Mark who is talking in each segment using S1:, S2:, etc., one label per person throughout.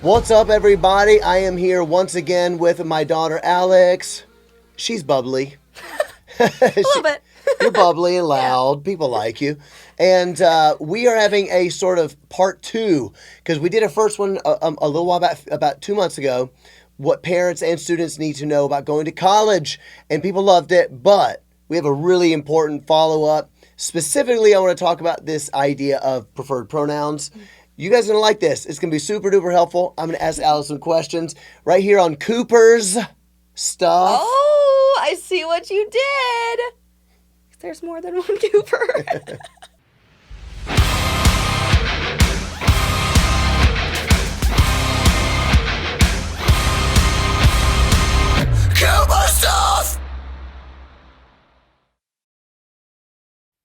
S1: What's up, everybody? I am here once again with my daughter, Alex. She's bubbly.
S2: A little bit.
S1: You're bubbly and loud. People like you. And we are having a sort of part two, because we did a first one a little while back, about 2 months ago, what parents and students need to know about going to college. And people loved it, but we have a really important follow-up. Specifically, I want to talk about this idea of preferred pronouns. You guys are going to like this. It's going to be super duper helpful. I'm going to ask Alice some questions right here on Cooper's Stuff.
S2: Oh, I see what you did. There's more than one Cooper.
S1: Cooper Stuff!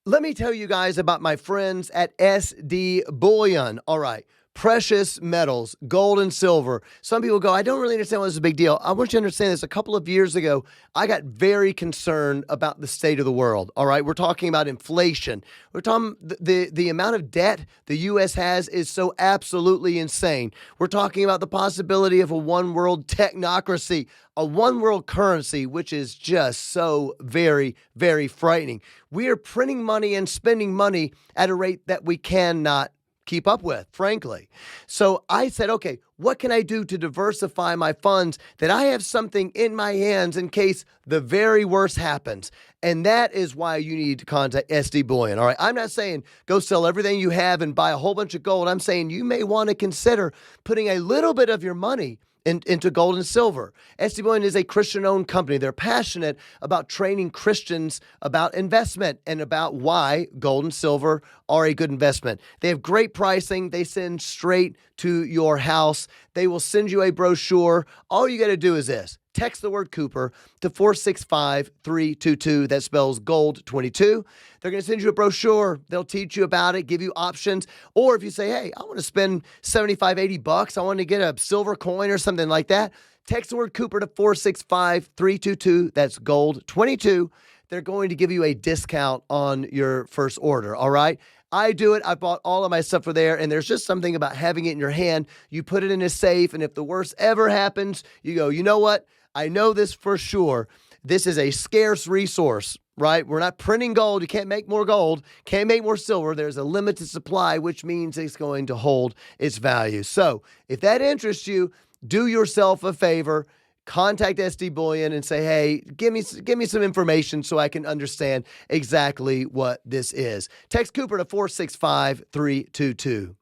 S1: Let me tell you guys about my friends at SD Bullion. All right. Precious metals, gold and silver. Some people go, I don't really understand why this is a big deal. I want you to understand this. A couple of years ago, I got very concerned about the state of the world. All right. We're talking about inflation. We're talking the amount of debt the U.S. has is so absolutely insane. We're talking about the possibility of a one world technocracy, a one world currency, which is just so very, very frightening. We are printing money and spending money at a rate that we cannot keep up with, frankly. So I said, okay, what can I do to diversify my funds that I have something in my hands in case the very worst happens? And that is why you need to contact SD Bullion. All right. I'm not saying go sell everything you have and buy a whole bunch of gold. I'm saying you may want to consider putting a little bit of your money into gold and silver. SD Bullion is a Christian-owned company. They're passionate about training Christians about investment and about why gold and silver are a good investment. They have great pricing. They send straight to your house. They will send you a brochure. All you got to do is this. Text the word Cooper to 465-322. That spells gold 22. They're going to send you a brochure. They'll teach you about it, give you options. Or if you say, hey, I want to spend $75, $80. I want to get a silver coin or something like that. Text the word Cooper to 465-322. That's gold 22. They're going to give you a discount on your first order. All right. I do it. I bought all of my stuff for there, and there's just something about having it in your hand. You put it in a safe, and if the worst ever happens, you go, you know what? I know this for sure. This is a scarce resource, right? We're not printing gold. You can't make more gold, can't make more silver. There's a limited supply, which means it's going to hold its value. So if that interests you, do yourself a favor. Contact SD Bullion and say, hey, give me some information so I can understand exactly what this is. Text Cooper to 465-322.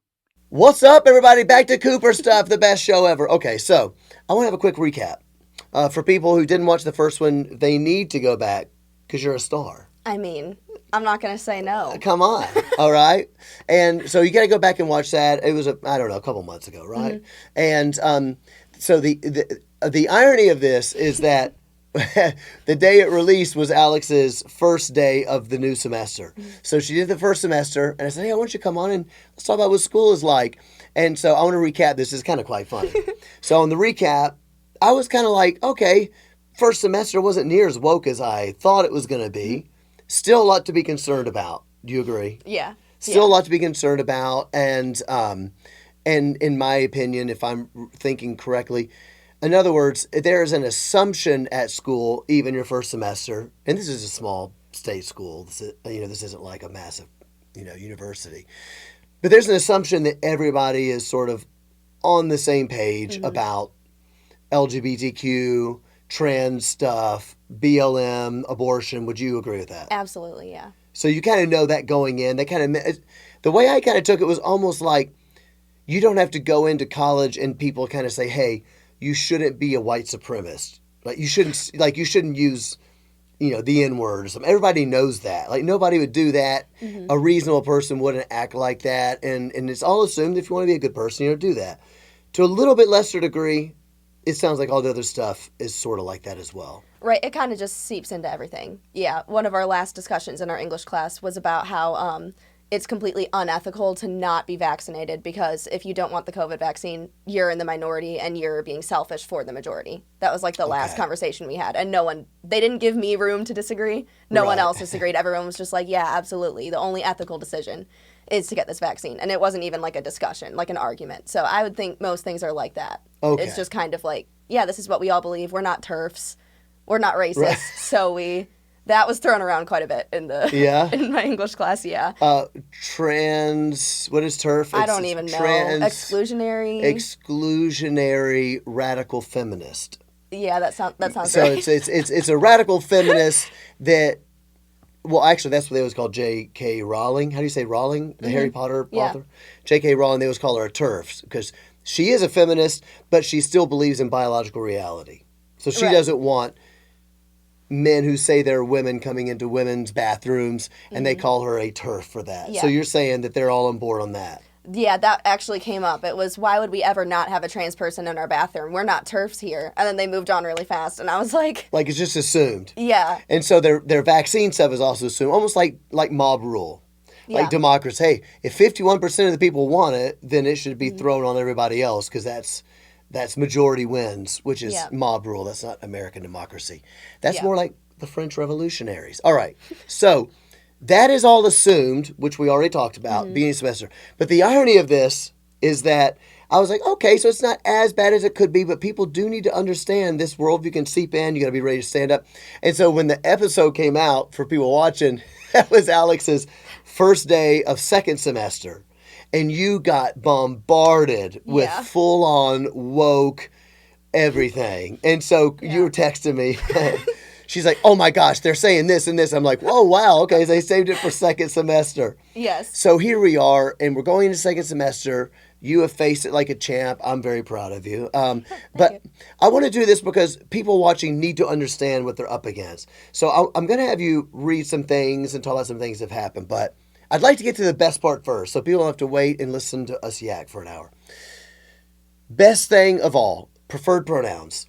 S1: What's up, everybody? Back to Cooper Stuff, the best show ever. Okay, so I want to have a quick recap. For people who didn't watch the first one, they need to go back because you're a star.
S2: I mean, I'm not going to say no.
S1: Come on. All right. And so you got to go back and watch that. It was, a couple months ago, right? Mm-hmm. And so the irony of this is that the day it released was Alex's first day of the new semester. Mm-hmm. So she did the first semester, and I said, hey, I want you to come on and let's talk about what school is like. And so I want to recap this. It's kind of quite funny. So on the recap, I was kind of like, okay, first semester wasn't near as woke as I thought it was going to be. Still a lot to be concerned about. Do you agree?
S2: Yeah.
S1: Still a lot to be concerned about. And in my opinion, if I'm thinking correctly, in other words, there is an assumption at school, even your first semester, and this is a small state school. This isn't like a massive, university. But there's an assumption that everybody is sort of on the same page about LGBTQ, trans stuff, BLM, abortion. Would you agree with that?
S2: Absolutely, yeah.
S1: So you kind of know that going in. The way I kind of took it was almost like you don't have to go into college and people kind of say, hey, you shouldn't be a white supremacist. Like you shouldn't use, the N-word or something. Everybody knows that. Like nobody would do that. Mm-hmm. A reasonable person wouldn't act like that. And it's all assumed if you want to be a good person, do that. To a little bit lesser degree, it sounds like all the other stuff is sort of like that as well.
S2: Right. It kind of just seeps into everything. Yeah. One of our last discussions in our English class was about how it's completely unethical to not be vaccinated because if you don't want the COVID vaccine, you're in the minority and you're being selfish for the majority. That was like the last conversation we had. And they didn't give me room to disagree. No one else disagreed. Everyone was just like, yeah, absolutely. The only ethical decision is to get this vaccine. And it wasn't even like a discussion, like an argument. So I would think most things are like that.
S1: Okay.
S2: It's just kind of like, yeah, this is what we all believe. We're not TERFs. We're not racist. So that was thrown around quite a bit in in my English class, yeah.
S1: What is TERF?
S2: I don't even know.
S1: Exclusionary radical feminist.
S2: Yeah, that sounds
S1: so
S2: right.
S1: it's a radical feminist that, well, actually, that's what they always call J.K. Rowling. How do you say Rowling? The Harry Potter author? J.K. Rowling, they always call her a TERF because she is a feminist, but she still believes in biological reality. So she doesn't want men who say they're women coming into women's bathrooms, and they call her a TERF for that. Yeah. So you're saying that they're all on board on that.
S2: Yeah, that actually came up. It was, why would we ever not have a trans person in our bathroom? We're not TERFs here. And then they moved on really fast, and I was like...
S1: Like, it's just assumed.
S2: Yeah.
S1: And so their vaccine stuff is also assumed, almost like mob rule. Like democracy. Hey, if 51% of the people want it, then it should be thrown on everybody else, because that's majority wins, which is mob rule. That's not American democracy. That's more like the French revolutionaries. All right. So that is all assumed, which we already talked about, beginning of semester. But the irony of this is that I was like, okay, so it's not as bad as it could be, but people do need to understand this worldview can seep in. You got to be ready to stand up. And so when the episode came out, for people watching, that was Alex's first day of second semester. And you got bombarded with full-on woke everything. And so you were texting me. She's like, oh, my gosh, they're saying this and this. I'm like, whoa, wow, okay, they saved it for second semester.
S2: Yes.
S1: So here we are, and we're going into second semester. You have faced it like a champ. I'm very proud of you. But I want to do this because people watching need to understand what they're up against. So I'm going to have you read some things and talk about some things that have happened. But I'd like to get to the best part first, so people don't have to wait and listen to us yak for an hour. Best thing of all, preferred pronouns.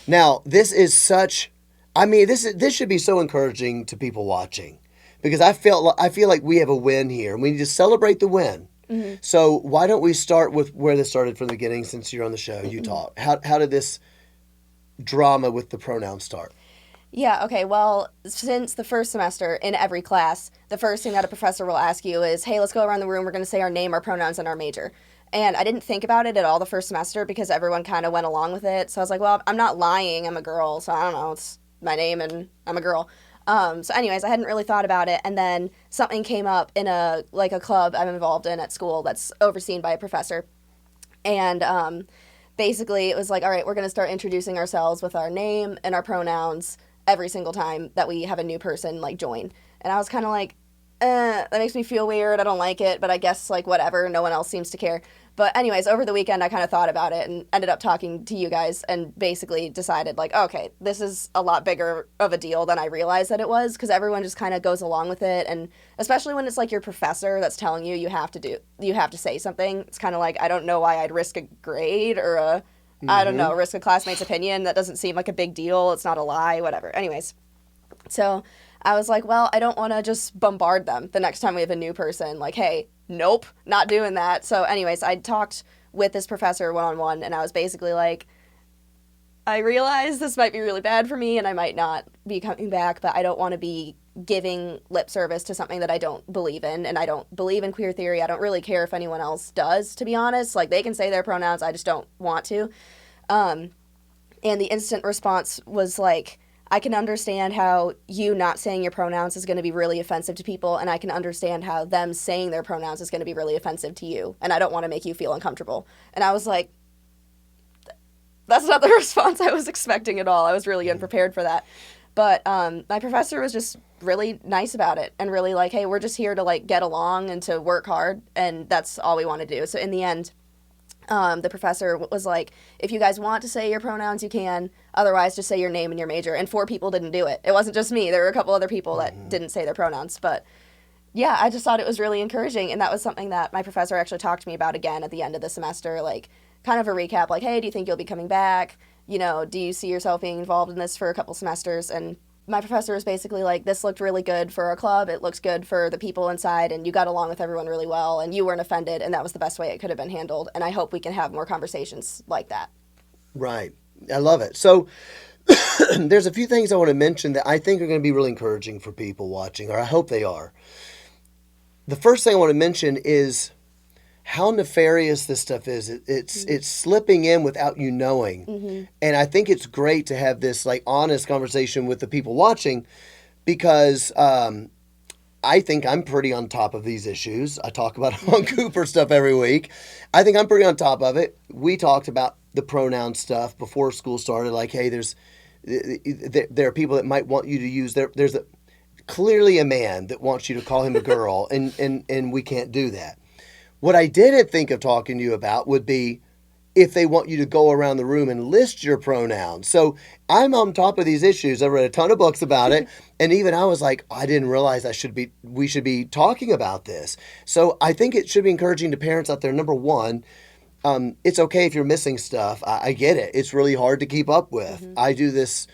S1: Now, this is such... I mean, this should be so encouraging to people watching, because I feel like we have a win here, and we need to celebrate the win. Mm-hmm. So why don't we start with where this started from the beginning? Since you're on the show, you talk. How did this drama with the pronouns start?
S2: Yeah, okay, well, since the first semester, in every class, the first thing that a professor will ask you is, hey, let's go around the room, we're going to say our name, our pronouns, and our major. And I didn't think about it at all the first semester because everyone kind of went along with it. So I was like, well, I'm not lying, I'm a girl, so I don't know, it's my name and I'm a girl. So anyways, I hadn't really thought about it, and then something came up in a club I'm involved in at school that's overseen by a professor. And basically it was like, all right, we're going to start introducing ourselves with our name and our pronouns every single time that we have a new person join. And I was kind of like, that makes me feel weird. I don't like it, but I guess whatever. No one else seems to care. But anyways, over the weekend, I kind of thought about it and ended up talking to you guys and basically decided okay, this is a lot bigger of a deal than I realized that it was, because everyone just kind of goes along with it. And especially when it's your professor that's telling you you have to say something. It's kind of I don't know why I'd risk a grade or I don't know, risk a classmate's opinion. That doesn't seem like a big deal. It's not a lie, whatever. Anyways, so I was like, well, I don't want to just bombard them the next time we have a new person. Hey, nope, not doing that. So anyways, I talked with this professor one-on-one, and I was basically like, I realize this might be really bad for me and I might not be coming back, but I don't want to be giving lip service to something that I don't believe in, and I don't believe in queer theory. I don't really care if anyone else does, to be honest. They can say their pronouns, I just don't want to. And the instant response was I can understand how you not saying your pronouns is going to be really offensive to people, and I can understand how them saying their pronouns is going to be really offensive to you, and I don't want to make you feel uncomfortable. And I was like, that's not the response I was expecting at all. I was really unprepared for that. But my professor was just really nice about it and really hey, we're just here to get along and to work hard, and that's all we want to do. So in the end, the professor was like, if you guys want to say your pronouns, you can. Otherwise, just say your name and your major. And 4 people didn't do it. It wasn't just me. There were a couple other people that didn't say their pronouns. But yeah, I just thought it was really encouraging. And that was something that my professor actually talked to me about again at the end of the semester, kind of a recap, hey, do you think you'll be coming back? Do you see yourself being involved in this for a couple semesters? And my professor was basically like, this looked really good for our club. It looks good for the people inside, and you got along with everyone really well, and you weren't offended, and that was the best way it could have been handled. And I hope we can have more conversations like that.
S1: Right. I love it. So there's a few things I want to mention that I think are going to be really encouraging for people watching, or I hope they are. The first thing I want to mention is how nefarious this stuff is. It's slipping in without you knowing. And I think it's great to have this like honest conversation with the people watching, because I think I'm pretty on top of these issues. I talk about it on Cooper stuff every week. I think I'm pretty on top of it. We talked about the pronoun stuff before school started. Like, hey, there are people that might want you to use there's clearly a man that wants you to call him a girl, and we can't do that. What I didn't think of talking to you about would be if they want you to go around the room and list your pronouns. So I'm on top of these issues. I read a ton of books about it. And even I was like, I didn't realize we should be talking about this. So I think it should be encouraging to parents out there. Number one, it's okay if you're missing stuff. I get it. It's really hard to keep up with. I do this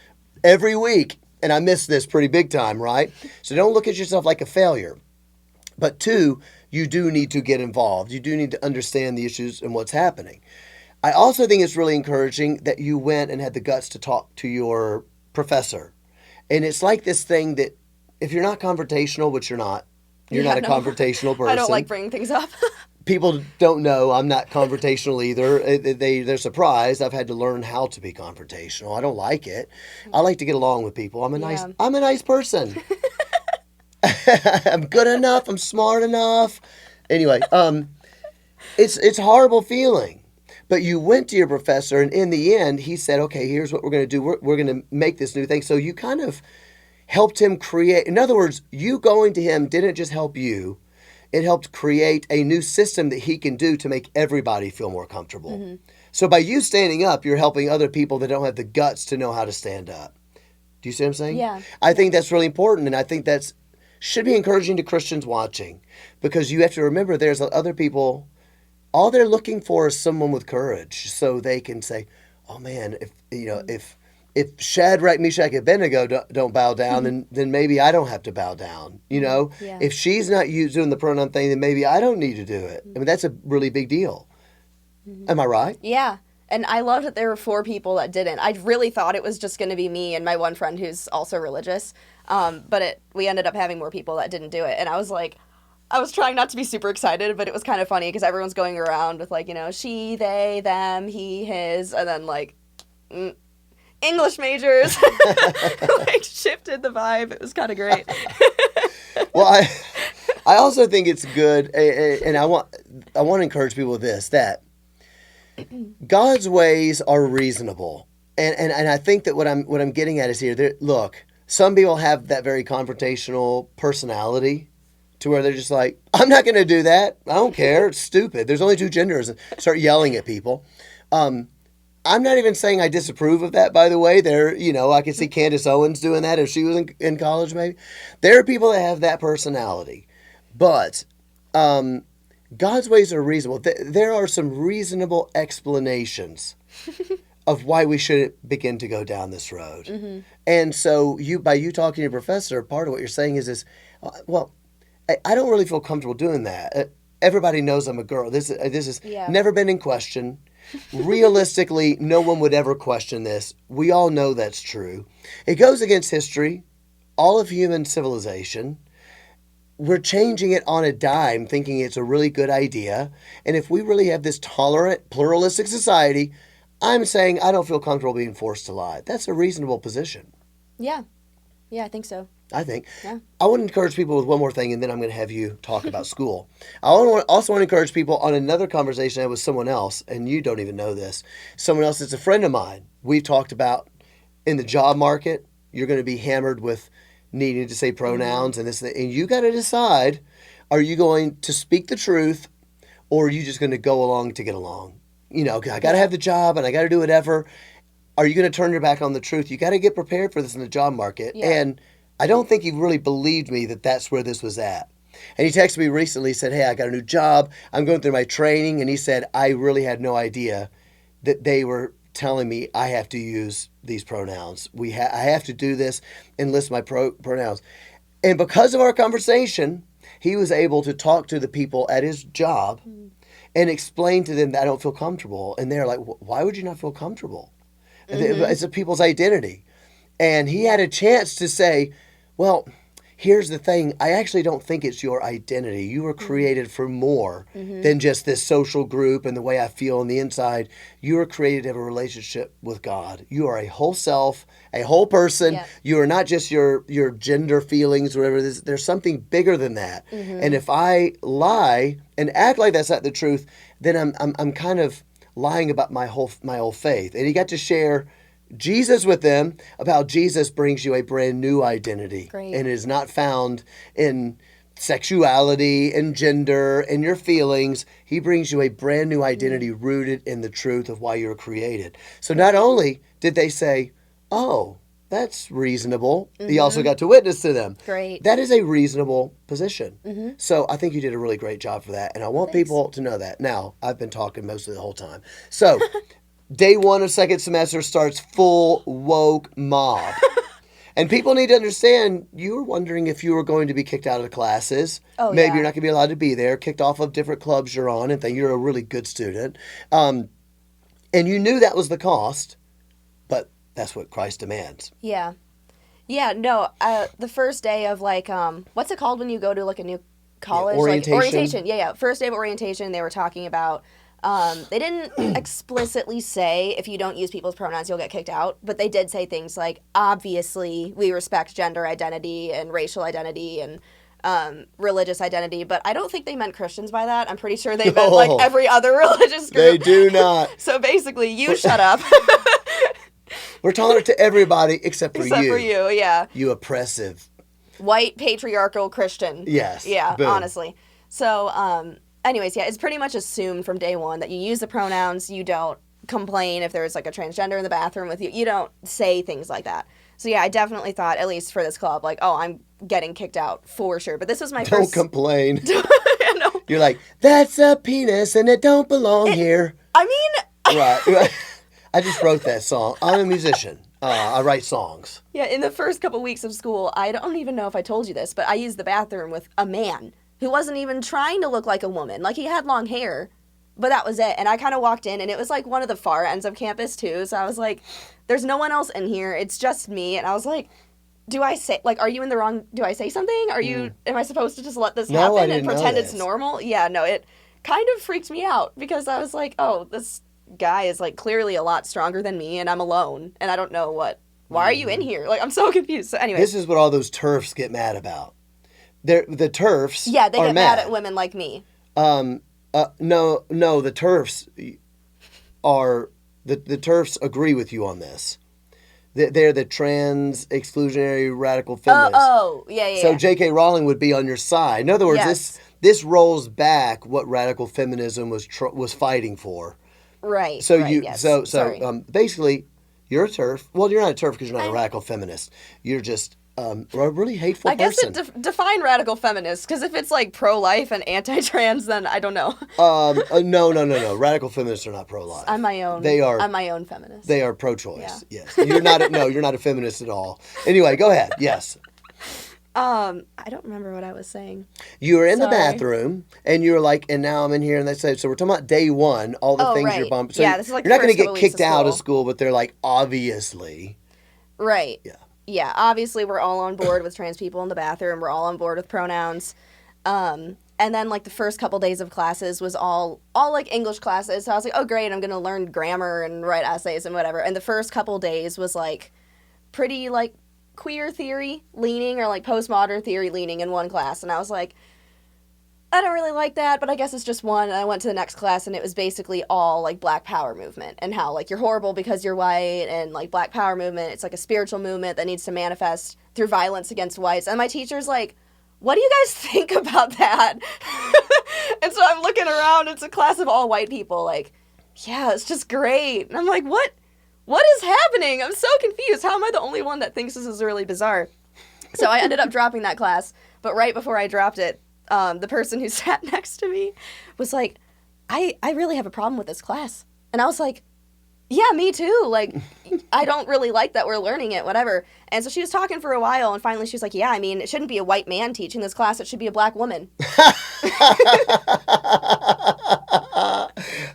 S1: every week, and I miss this pretty big time, right? So don't look at yourself like a failure. But two, you do need to get involved. You do need to understand the issues and what's happening. I also think it's really encouraging that you went and had the guts to talk to your professor. And it's like this thing that if you're not confrontational, which you're not a confrontational person.
S2: I don't like bringing things up.
S1: People don't know I'm not confrontational either. They're surprised. I've had to learn how to be confrontational. I don't like it. I like to get along with people. I'm a nice person. I'm good enough. I'm smart enough. Anyway, it's a horrible feeling. But you went to your professor, and in the end, he said, okay, here's what we're going to do. We're going to make this new thing. So you kind of helped him create. In other words, you going to him didn't just help you. It helped create a new system that he can do to make everybody feel more comfortable. So by you standing up, you're helping other people that don't have the guts to know how to stand up. Do you see what I'm saying?
S2: Yeah.
S1: I think that's really important, and I think that's should be encouraging to Christians watching, because you have to remember there's other people, all they're looking for is someone with courage, so they can say, oh man, if Shadrach, Meshach, and Abednego don't bow down, then maybe I don't have to bow down.
S2: Yeah.
S1: If she's not doing the pronoun thing, then maybe I don't need to do it. I mean, that's a really big deal. Am I right?
S2: Yeah. And I loved that there were 4 people that didn't. I really thought it was just going to be me and my one friend who's also religious. But we ended up having more people that didn't do it. And I was like, I was trying not to be super excited, but it was kind of funny because everyone's going around with like, she, they, them, he, his, and then like English majors like shifted the vibe. It was kind of great.
S1: Well, I also think it's good, and I want to encourage people with this, that God's ways are reasonable, and I think that what I'm getting at is here. Look, some people have that very confrontational personality, to where they're just like, I'm not going to do that. I don't care. It's stupid. There's only 2 genders, and start yelling at people. I'm not even saying I disapprove of that, by the way. I can see Candace Owens doing that if she was in college, maybe. There are people that have that personality, but God's ways are reasonable. There are some reasonable explanations of why we should begin to go down this road. And so by you talking to your professor, part of what you're saying is this, I don't really feel comfortable doing that. Everybody knows I'm a girl. This has never been in question. Realistically, no one would ever question this. We all know that's true. It goes against history, all of human civilization. We're changing it on a dime, thinking it's a really good idea. And if we really have this tolerant, pluralistic society, I'm saying I don't feel comfortable being forced to lie. That's a reasonable position.
S2: Yeah. Yeah, I think so.
S1: I think.
S2: Yeah.
S1: I want to encourage people with one more thing, and then I'm going to have you talk about school. I also want to encourage people on another conversation I had with someone else, and you don't even know this. Someone else that's a friend of mine. We've talked about in the job market, you're going to be hammered with needing to say pronouns and this, and you got to decide, are you going to speak the truth, or are you just going to go along to get along? I got to have the job, and I got to do whatever. Are you going to turn your back on the truth? You got to get prepared for this in the job market.
S2: Yeah.
S1: And I don't think he really believed me that that's where this was at. And he texted me recently, he said, hey, I got a new job. I'm going through my training. And he said, I really had no idea that they were telling me I have to use these pronouns. I have to do this and list my pronouns. And because of our conversation, he was able to talk to the people at his job and explain to them that I don't feel comfortable. And they're like, why would you not feel comfortable? It's a people's identity. And he had a chance to say, well, here's the thing. I actually don't think it's your identity. You were created for more than just this social group and the way I feel on the inside. You were created to have a relationship with God. You are a whole self, a whole person. Yeah. You are not just your gender feelings or whatever. There's something bigger than that. And if I lie and act like that's not the truth, then I'm kind of lying about my whole faith. And he got to share Jesus with them about Jesus brings you a brand new identity.
S2: Great.
S1: And it is not found in sexuality and gender and your feelings. He brings you a brand new identity rooted in the truth of why you were created. So not only did they say, oh, that's reasonable, he also got to witness to them.
S2: Great.
S1: That is a reasonable position. So I think you did a really great job for that. And I want people to know that. Now, I've been talking mostly the whole time. So day one of second semester starts full woke mob. And people need to understand, you were wondering if you were going to be kicked out of the classes.
S2: Oh,
S1: Maybe
S2: yeah.
S1: you're not going to be allowed to be there, kicked off of different clubs you're on, and think you're a really good student. And you knew that was the cost, but that's what Christ demands.
S2: Yeah. Yeah, no, the first day of, like, what's it called when you go to, like, a new college?
S1: Yeah, orientation.
S2: Like, orientation, yeah. First day of orientation, they were talking about, they didn't explicitly say if you don't use people's pronouns, you'll get kicked out. But they did say things like, obviously, we respect gender identity and racial identity and religious identity. But I don't think they meant Christians by that. I'm pretty sure they meant, like, every other religious group.
S1: They do not.
S2: So basically, you shut up.
S1: We're tolerant to everybody except for you.
S2: Except for you, yeah.
S1: You oppressive.
S2: White, patriarchal Christian.
S1: Yes.
S2: Yeah,
S1: Boom.
S2: honestly. So, anyways, yeah, it's pretty much assumed from day one that you use the pronouns. You don't complain if there's, like, a transgender in the bathroom with you. You don't say things like that. So, yeah, I definitely thought, at least for this club, like, oh, I'm getting kicked out for sure. But this was my
S1: Don't
S2: first...
S1: complain.
S2: No.
S1: You're like, that's a penis and it don't belong here.
S2: I mean...
S1: Right. I just wrote that song. I'm a musician. I write songs.
S2: Yeah, in the first couple weeks of school, I don't even know if I told you this, but I used the bathroom with a man who wasn't even trying to look like a woman. Like, he had long hair, but that was it. And I kind of walked in, and it was, like, one of the far ends of campus, too. So I was like, there's no one else in here. It's just me. And I was like, do I say, like, are you in the wrong, do I say something? Am I supposed to just let this happen and pretend it's normal? Yeah, no, it kind of freaked me out because I was like, oh, this guy is, like, clearly a lot stronger than me, and I'm alone, and I don't know why are you in here? Like, I'm so confused. So anyway.
S1: This is what all those TERFs get mad about. The TERFs
S2: yeah, they
S1: are
S2: get mad at women like me.
S1: No, the TERFs are, the TERFs agree with you on this. They're the trans exclusionary radical feminists.
S2: Oh, yeah.
S1: So J.K. Rowling would be on your side. In other words,
S2: yes.
S1: this rolls back what radical feminism was fighting for.
S2: Right.
S1: So
S2: right,
S1: you
S2: yes.
S1: basically you're a TERF. Well, you're not a TERF because you're not a radical feminist. You're just a really hateful person.
S2: I guess define radical feminist, because if it's like pro-life and anti-trans, then I don't know.
S1: No. Radical feminists are not pro-life.
S2: I'm my own. I'm my own feminist.
S1: They are pro-choice. Yeah. Yes. You're not. You're not a feminist at all. Anyway, go ahead. Yes.
S2: I don't remember what I was saying.
S1: You were in the bathroom, and you were like, and now I'm in here, and they say, so we're talking about day one, all the things you're bumping. So
S2: yeah, this is like
S1: you're not going to get kicked
S2: of
S1: out of school, but they're like, obviously.
S2: Right.
S1: Yeah.
S2: Yeah, obviously we're all on board with trans people in the bathroom. We're all on board with pronouns. And then, like, the first couple days of classes was all like, English classes. So I was like, oh, great, I'm going to learn grammar and write essays and whatever. And the first couple days was, like, pretty, like, queer theory leaning or, like, postmodern theory leaning in one class. And I was like, I don't really like that, but I guess it's just one. And I went to the next class, and it was basically all, like, Black Power movement and how, like, you're horrible because you're white, and, like, Black Power movement, it's, like, a spiritual movement that needs to manifest through violence against whites. And my teacher's like, what do you guys think about that? And so I'm looking around, it's a class of all white people, like, yeah, it's just great. And I'm like, what is happening? I'm so confused. How am I the only one that thinks this is really bizarre? So I ended up dropping that class, but right before I dropped it, the person who sat next to me was like, I really have a problem with this class. And I was like, Yeah, me too. Like, I don't really like that we're learning it, whatever. And so she was talking for a while, and finally she was like, yeah, I mean, it shouldn't be a white man teaching this class. It should be a black woman.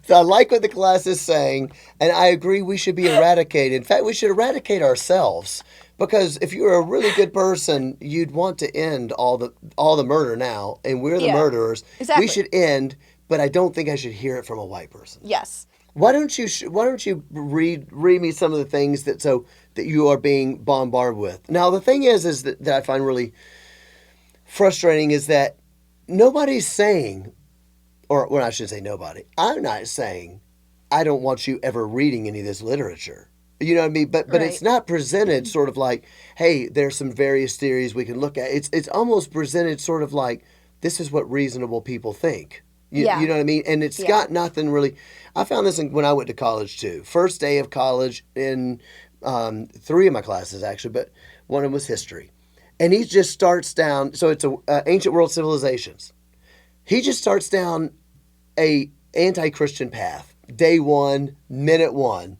S1: So I like what the class is saying, and I agree we should be eradicated. In fact, we should eradicate ourselves. Because if you're a really good person, you'd want to end all the murder now, and we're the murderers.
S2: Exactly.
S1: We should end, but I don't think I should hear it from a white person.
S2: Yes.
S1: Why don't you read me some of the things that you are being bombarded with? Now the thing is that I find really frustrating is that nobody's saying, or well, I shouldn't say nobody. I'm not saying I don't want you ever reading any of this literature. You know what I mean? But
S2: Right.
S1: It's not presented sort of like, hey, there's some various theories we can look at. It's almost presented sort of like, this is what reasonable people think. You know what I mean? And it's got nothing really. I found this when I went to college too. First day of college in 3 of my classes actually, but one of them was history. And he just starts down. So it's ancient world civilizations. He just starts down a anti-Christian path. Day 1, minute 1.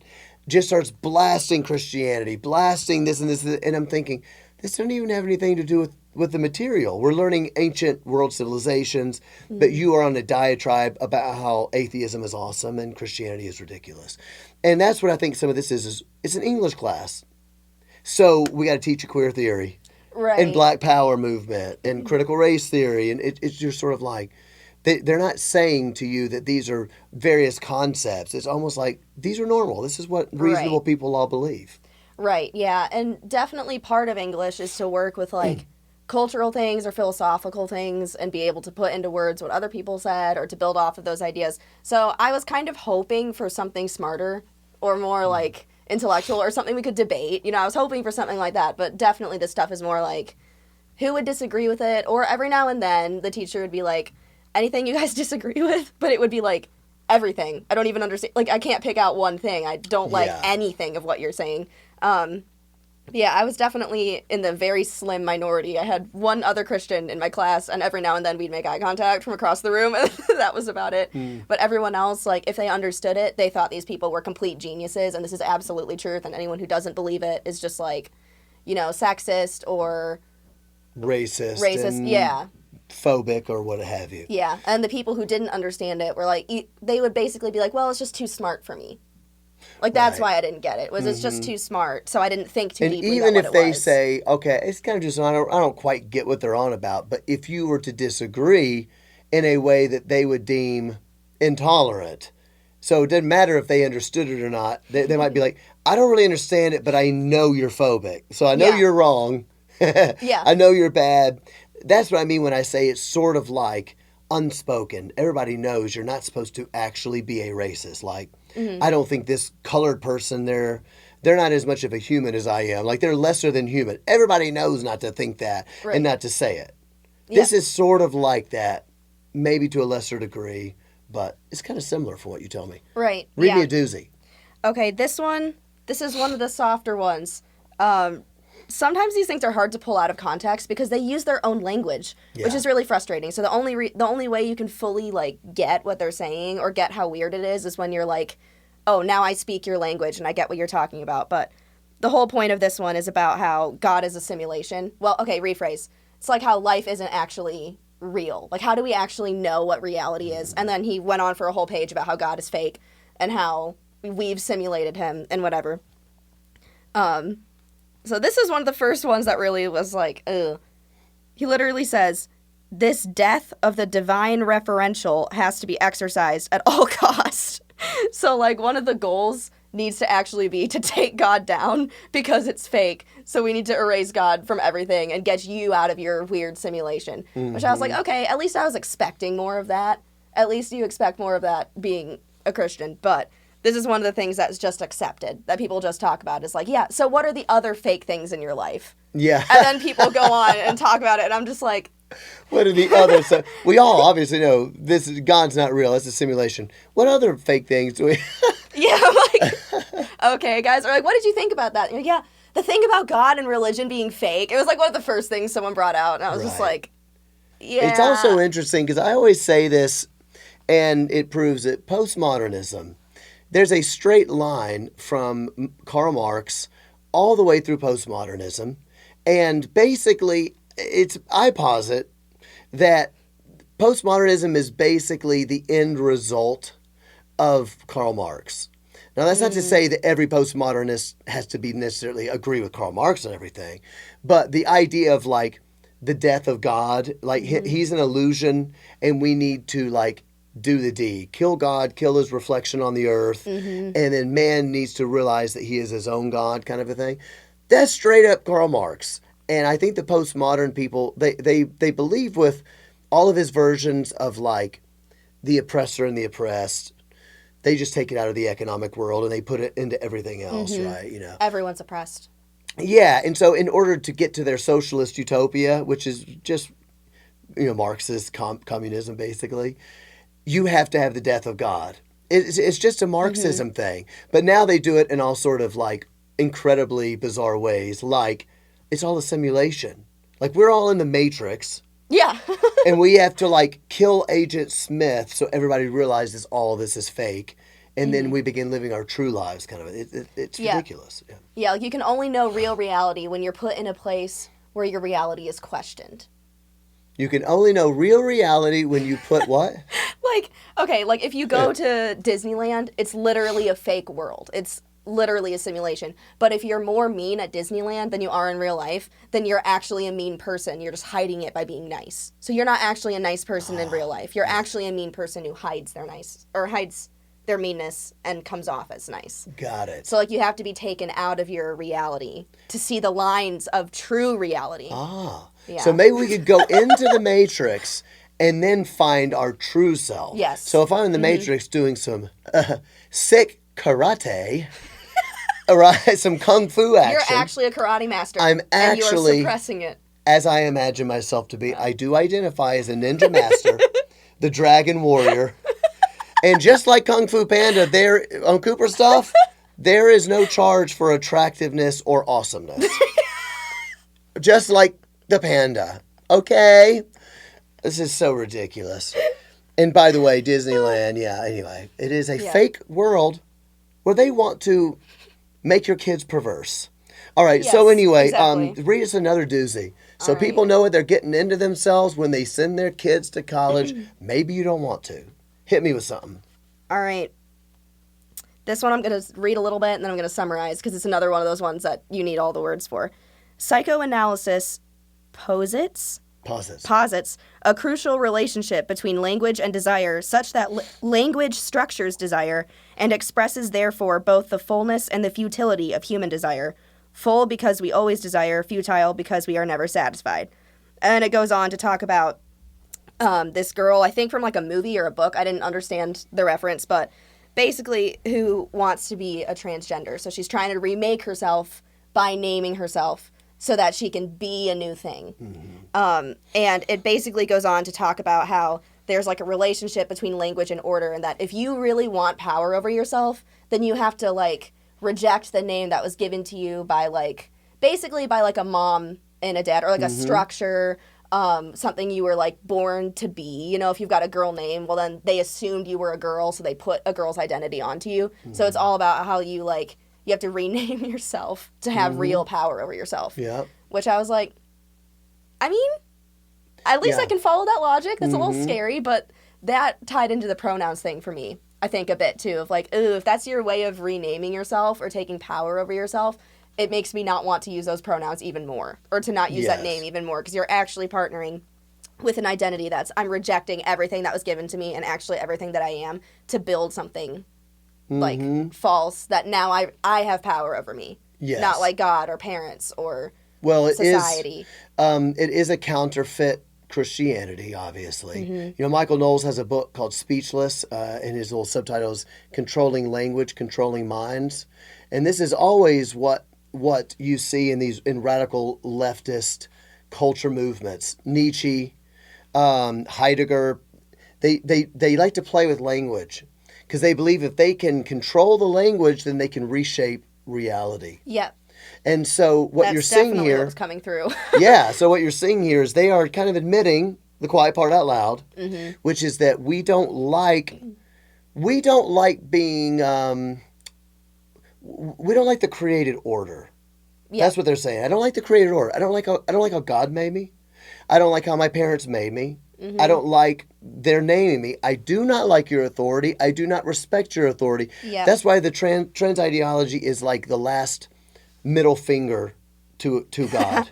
S1: Just starts blasting Christianity, blasting this and this, and I'm thinking, this doesn't even have anything to do with the material. We're learning ancient world civilizations, but you are on a diatribe about how atheism is awesome and Christianity is ridiculous. And that's what I think some of this is it's an English class. So we got to teach you queer theory,
S2: Right.
S1: and Black Power movement, and critical race theory, and it's just sort of like, they're not saying to you that these are various concepts. It's almost like these are normal. This is what reasonable people all believe.
S2: Right, yeah. And definitely part of English is to work with, like, cultural things or philosophical things and be able to put into words what other people said or to build off of those ideas. So I was kind of hoping for something smarter or more, like, intellectual or something we could debate. You know, I was hoping for something like that. But definitely this stuff is more like, who would disagree with it? Or every now and then the teacher would be like, anything you guys disagree with? But it would be like, everything. I don't even understand. Like, I can't pick out one thing. I don't like anything of what you're saying. Yeah, I was definitely in the very slim minority. I had one other Christian in my class, and every now and then we'd make eye contact from across the room, and that was about it. But everyone else, like, if they understood it, they thought these people were complete geniuses, and this is absolutely truth, and anyone who doesn't believe it is just, like, you know, sexist or
S1: Racist,
S2: yeah.
S1: Phobic or what have you.
S2: Yeah, and the people who didn't understand it were like, they would basically be like, well, it's just too smart for me. Like, that's why I didn't get it, was it's just too smart, so I didn't think too deeply
S1: even
S2: about
S1: if
S2: what it
S1: they
S2: was.
S1: say, okay, it's kind of just, I don't quite get what they're on about, but if you were to disagree in a way that they would deem intolerant, so it doesn't matter if they understood it or not, they might be like, I don't really understand it, but I know you're phobic, so I know you're wrong.
S2: Yeah.
S1: I know you're bad. That's what I mean when I say it's sort of like unspoken. Everybody knows you're not supposed to actually be a racist. Like, I don't think this colored person, they're not as much of a human as I am. Like, they're lesser than human. Everybody knows not to think that and not to say it.
S2: Yeah.
S1: This is sort of like that, maybe to a lesser degree, but it's kind of similar from what you tell me.
S2: Right.
S1: Read me a doozy.
S2: Okay, this is one of the softer ones. Sometimes these things are hard to pull out of context because they use their own language, which is really frustrating. So the only way you can fully, like, get what they're saying or get how weird it is when you're like, oh, now I speak your language and I get what you're talking about. But the whole point of this one is about how God is a simulation. Well, okay, rephrase. It's like how life isn't actually real. Like, how do we actually know what reality is? And then he went on for a whole page about how God is fake and how we've simulated him and whatever. So this is one of the first ones that really was like, ugh. He literally says, this death of the divine referential has to be exercised at all costs. So, like, one of the goals needs to actually be to take God down because it's fake. So we need to erase God from everything and get you out of your weird simulation. Which I was like, okay, at least I was expecting more of that. At least you expect more of that being a Christian. But this is one of the things that's just accepted, that people just talk about. It's like, yeah, so what are the other fake things in your life?
S1: Yeah.
S2: And then people go on and talk about it, and I'm just like...
S1: What are the other... So we all obviously know God's not real. It's a simulation. What other fake things do we...
S2: Yeah, I'm like, okay, guys. Or like, what did you think about that? And you're like, yeah, the thing about God and religion being fake. It was like one of the first things someone brought out, and I was just like, yeah.
S1: It's also interesting, because I always say this, and it proves it. Postmodernism there's a straight line from Karl Marx all the way through postmodernism. And basically, I posit that postmodernism is basically the end result of Karl Marx. Now, that's not to say that every postmodernist has to be necessarily agree with Karl Marx and everything, but the idea of like the death of God, like he's an illusion, and we need to like do the deed, kill God, kill his reflection on the earth, and then man needs to realize that he is his own God, kind of a thing. That's straight up Karl Marx, and I think the postmodern people they believe with all of his versions of like the oppressor and the oppressed. They just take it out of the economic world and they put it into everything else, right? You know,
S2: Everyone's oppressed.
S1: yeah. And so, in order to get to their socialist utopia, which is just Marxist communism, basically, you have to have the death of God. It's just a Marxism thing. But now they do it in all sort of like incredibly bizarre ways. Like it's all a simulation. Like we're all in the Matrix.
S2: Yeah.
S1: And we have to like kill Agent Smith so everybody realizes all this is fake, and then we begin living our true lives. Kind of, it's ridiculous. Yeah.
S2: Yeah, like you can only know real reality when you're put in a place where your reality is questioned.
S1: You can only know real reality when you put what?
S2: Like, okay, like if you go to Disneyland, it's literally a fake world. It's literally a simulation. But if you're more mean at Disneyland than you are in real life, then you're actually a mean person. You're just hiding it by being nice. So you're not actually a nice person in real life. You're actually a mean person who hides their meanness and comes off as nice.
S1: Got it.
S2: So like you have to be taken out of your reality to see the lines of true reality.
S1: Ah.
S2: Yeah.
S1: So maybe we could go into the Matrix and then find our true self.
S2: Yes.
S1: So if I'm in the Matrix doing some sick karate, all right, some kung fu action.
S2: You're actually a karate master.
S1: I'm
S2: and you are
S1: actually
S2: suppressing it.
S1: As I imagine myself to be. I do identify as a ninja master, the dragon warrior. And just like Kung Fu Panda, there on Cooper stuff, there is no charge for attractiveness or awesomeness. Just like the panda. Okay? This is so ridiculous. And by the way, Disneyland, anyway, it is a fake world where they want to make your kids perverse. All right,
S2: Yes,
S1: so anyway,
S2: exactly.
S1: read us another doozy. So
S2: All right.
S1: people know what they're getting into themselves when they send their kids to college. Maybe you don't want to. Hit me with something.
S2: All right. This one I'm going to read a little bit and then I'm going to summarize because it's another one of those ones that you need all the words for. Psychoanalysis posits a crucial relationship between language and desire such that language structures desire and expresses therefore both the fullness and the futility of human desire. Full because we always desire, futile because we are never satisfied. And it goes on to talk about this girl, I think from like a movie or a book. I didn't understand the reference, but basically who wants to be a transgender. So she's trying to remake herself by naming herself so that she can be a new thing. And it basically goes on to talk about how there's like a relationship between language and order, and that if you really want power over yourself, then you have to like reject the name that was given to you by like basically by like a mom and a dad, or like a structure, something you were like born to be. You know, if you've got a girl name, well then they assumed you were a girl, so they put a girl's identity onto you. So it's all about how you like you have to rename yourself to have real power over yourself.
S1: Yeah.
S2: Which I was like, I mean, at least
S1: Yeah.
S2: I can follow that logic. That's a little scary, but that tied into the pronouns thing for me, I think, a bit too. Of like, ooh, if that's your way of renaming yourself or taking power over yourself, it makes me not want to use those pronouns even more, or to not use that
S1: Yes.
S2: name even more, because you're actually partnering with an identity that's, I'm rejecting everything that was given to me and actually everything that I am to build something like false that now I have power over me.
S1: Yes.
S2: Not like God or parents or
S1: Well,
S2: society.
S1: It is a counterfeit Christianity, obviously. You know, Michael Knowles has a book called Speechless, and his little subtitle is Controlling Language, Controlling Minds. And this is always what you see in radical leftist culture movements. Nietzsche, Heidegger, they like to play with language because they believe if they can control the language, then they can reshape reality.
S2: Yep.
S1: And so what
S2: That's
S1: you're seeing
S2: definitely
S1: here,
S2: what was coming through.
S1: yeah, so what you're seeing here is they are kind of admitting the quiet part out loud, which is that we don't like we don't like being we don't like the created order.
S2: Yeah.
S1: That's what they're saying. I don't like the created order. I don't like how God made me. I don't like how my parents made me.
S2: Mm-hmm.
S1: I don't like their naming me. I do not like your authority. I do not respect your authority.
S2: Yeah.
S1: That's why the trans ideology is like the last middle finger to God.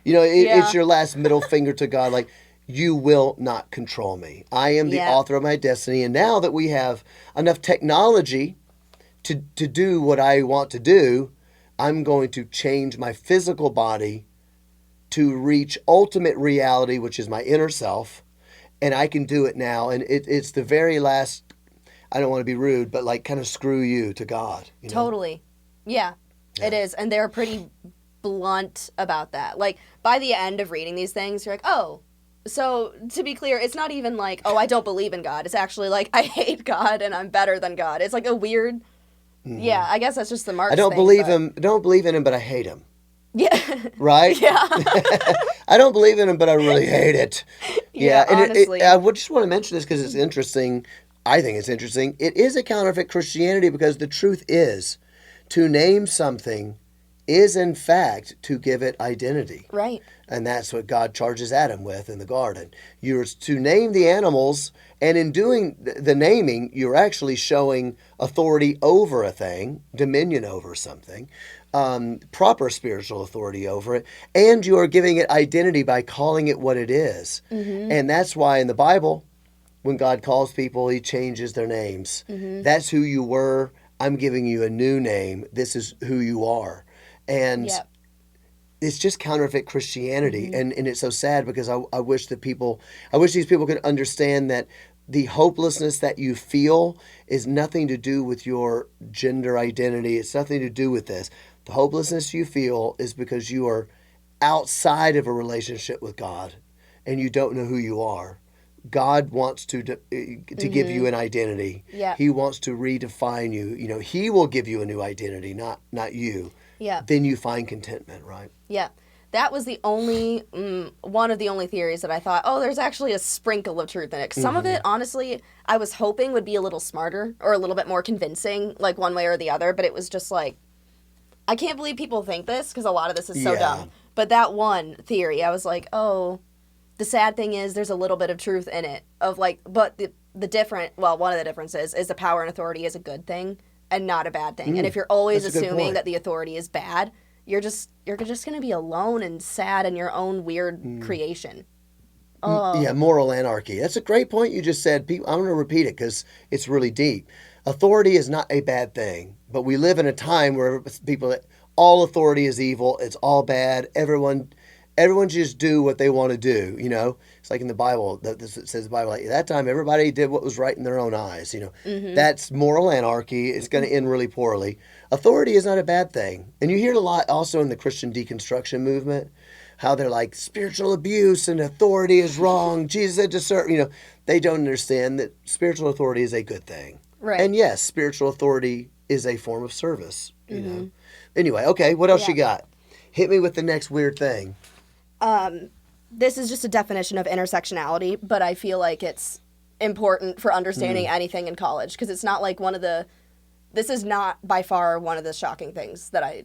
S1: You know, it's your last middle finger to God. Like, you will not control me. I am the author of my destiny. And now that we have enough technology to do what I want to do, I'm going to change my physical body to reach ultimate reality, which is my inner self. And I can do it now. And it's the very last, I don't want to be rude, but like kind of screw you to God. You know?
S2: Totally. Yeah, it is. And they're pretty blunt about that. Like, by the end of reading these things, you're like, oh, so to be clear, it's not even like, oh, I don't believe in God. It's actually like, I hate God and I'm better than God. It's like a weird, yeah, I guess that's just the Marx
S1: I don't
S2: thing,
S1: believe
S2: but...
S1: him. Don't believe in him, but I hate him.
S2: Yeah.
S1: Right?
S2: Yeah.
S1: I don't believe in him, but I really hate it.
S2: Yeah,
S1: and
S2: honestly.
S1: I would just want to mention this because it's interesting. I think it's interesting. It is a counterfeit Christianity because the truth is, to name something is in fact to give it identity.
S2: Right.
S1: And that's what God charges Adam with in the garden. You're to name the animals, and in doing the naming, you're actually showing authority over a thing, dominion over something, proper spiritual authority over it, and you are giving it identity by calling it what it is. Mm-hmm. And that's why in the Bible, when God calls people, he changes their names. Mm-hmm. That's who you were. I'm giving you a new name. This is who you are. And it's just counterfeit Christianity. Mm-hmm. And it's so sad because I wish these people could understand that the hopelessness that you feel is nothing to do with your gender identity. It's nothing to do with this. The hopelessness you feel is because you are outside of a relationship with God and you don't know who you are. God wants to give you an identity.
S2: Yeah.
S1: He wants to redefine you. You know, he will give you a new identity, not you.
S2: Yeah.
S1: Then you find contentment, right?
S2: Yeah. That was the only, one of the only theories that I thought, oh, there's actually a sprinkle of truth in it. 'Cause some of it, honestly, I was hoping would be a little smarter or a little bit more convincing, like one way or the other. But it was just like, I can't believe people think this because a lot of this is so dumb. But that one theory, I was like, oh, the sad thing is there's a little bit of truth in it. Of like, but the different, well, one of the differences is the power and authority is a good thing and not a bad thing. And if you're always assuming that the authority is bad, you're just going to be alone and sad in your own weird creation. Oh.
S1: Yeah, moral anarchy. That's a great point you just said. I'm going to repeat it because it's really deep. Authority is not a bad thing, but we live in a time where all authority is evil. It's all bad. Everyone just do what they want to do. You know, it's like in the Bible. It says the Bible like at that time everybody did what was right in their own eyes. You know, that's moral anarchy. It's going to end really poorly. Authority is not a bad thing, and you hear it a lot also in the Christian deconstruction movement. How they're like spiritual abuse and authority is wrong. Jesus said to serve. You know, they don't understand that spiritual authority is a good thing.
S2: Right.
S1: And yes, spiritual authority is a form of service. You know. Anyway, okay. What else you got? Hit me with the next weird thing.
S2: This is just a definition of intersectionality, but I feel like it's important for understanding anything in college because it's not like this is not by far one of the shocking things that I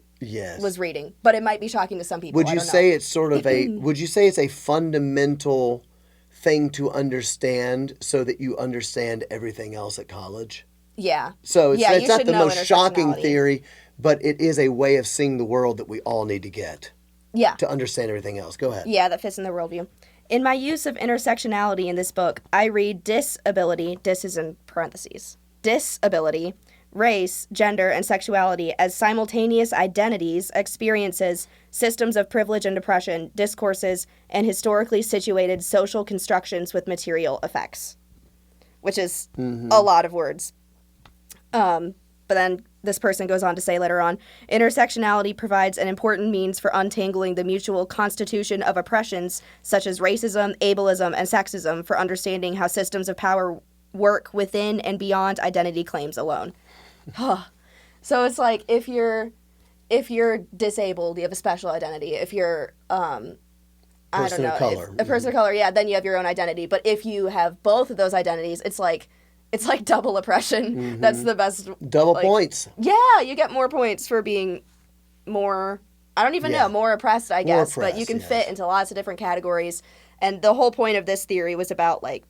S2: was reading, but it might be shocking to some people.
S1: Would you say it's sort of would you say it's a fundamental thing to understand so that you understand everything else at college?
S2: Yeah.
S1: So it's not the most shocking theory, but it is a way of seeing the world that we all need to get.
S2: Yeah.
S1: To understand everything else. Go ahead.
S2: Yeah, that fits in the worldview. In my use of intersectionality in this book, I read disability, dis is in parentheses, disability, race, gender, and sexuality as simultaneous identities, experiences, systems of privilege and oppression, discourses, and historically situated social constructions with material effects. Which is a lot of words. But then this person goes on to say later on, intersectionality provides an important means for untangling the mutual constitution of oppressions such as racism, ableism, and sexism for understanding how systems of power work within and beyond identity claims alone. So it's like if you're disabled, you have a special identity. If you're a person of color, yeah, then you have your own identity. But if you have both of those identities, it's like it's like double oppression. That's the best.
S1: Double
S2: like,
S1: points.
S2: Yeah, you get more points for being more, I don't even know, more oppressed, I guess. But you can fit into lots of different categories. And the whole point of this theory was about, like,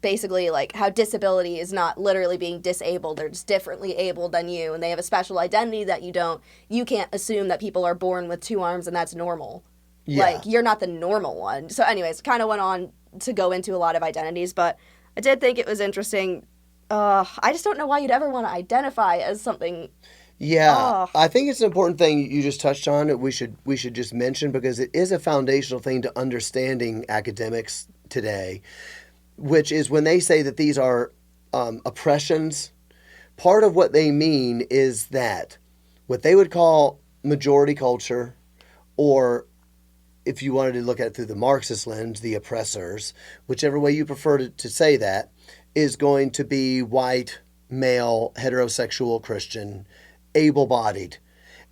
S2: basically, like, how disability is not literally being disabled. They're just differently abled than you, and they have a special identity that you don't. You can't assume that people are born with 2 arms and that's normal.
S1: Yeah.
S2: Like, you're not the normal one. So anyways, kind of went on to go into a lot of identities, but I did think it was interesting. I just don't know why you'd ever want to identify as something.
S1: Yeah, I think it's an important thing you just touched on that we should just mention, because it is a foundational thing to understanding academics today, which is when they say that these are oppressions, part of what they mean is that what they would call majority culture, or if you wanted to look at it through the Marxist lens, the oppressors, whichever way you prefer to say that, is going to be white, male, heterosexual, Christian, able-bodied.